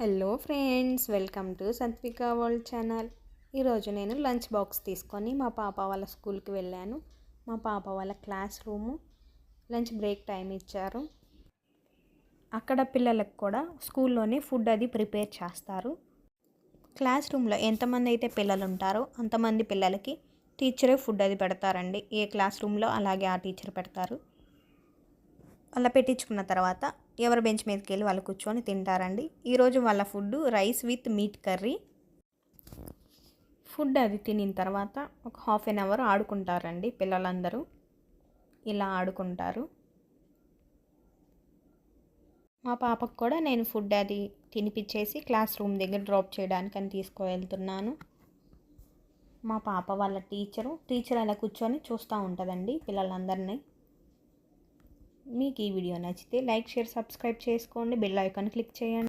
Hello friends, welcome to Satvika world channel. ఈరోజు నేను lunch box తీసుకొని మా పాప వాళ్ళ స్కూల్కి వెళ్ళాను. మా పాప వాళ్ళ class room lunch break time ఇచ్చారు. అక్కడ పిల్లలకు కూడా స్కూల్లోనే ఫుడ్ అది ప్రిపేర్ చేస్తారు. క్లాస్ రూమ్లో ఎంతమంది అయితే పిల్లలు ఉంటారో అంతమంది పిల్లలకి టీచరే ఫుడ్ అది పెడతారండి. ఏ క్లాస్ రూమ్లో అలాగే ఆ టీచర్ పెడతారు. అలా పెట్టించుకున్న తర్వాత ఎవరి బెంచ్ మీదకి వెళ్ళి వాళ్ళు కూర్చొని తింటారండి. ఈరోజు వాళ్ళ food rice with meat curry. Food అది తినిన తర్వాత ఒక హాఫ్ అన్ అవర్ ఆడుకుంటారండి పిల్లలందరూ. ఇలా ఆడుకుంటారు. మా పాపకు కూడా నేను ఫుడ్ అది తినిపించేసి క్లాస్ రూమ్ దగ్గర డ్రాప్ చేయడానికి అని తీసుకువెళ్తున్నాను. మా పాప వాళ్ళ టీచర్ అలా కూర్చొని చూస్తూ ఉంటుందండి పిల్లలందరినీ. మీకు ఈ వీడియో నచ్చితే లైక్, షేర్, సబ్స్క్రైబ్ చేసుకోండి. బెల్ ఐకాన్ క్లిక్ చేయండి.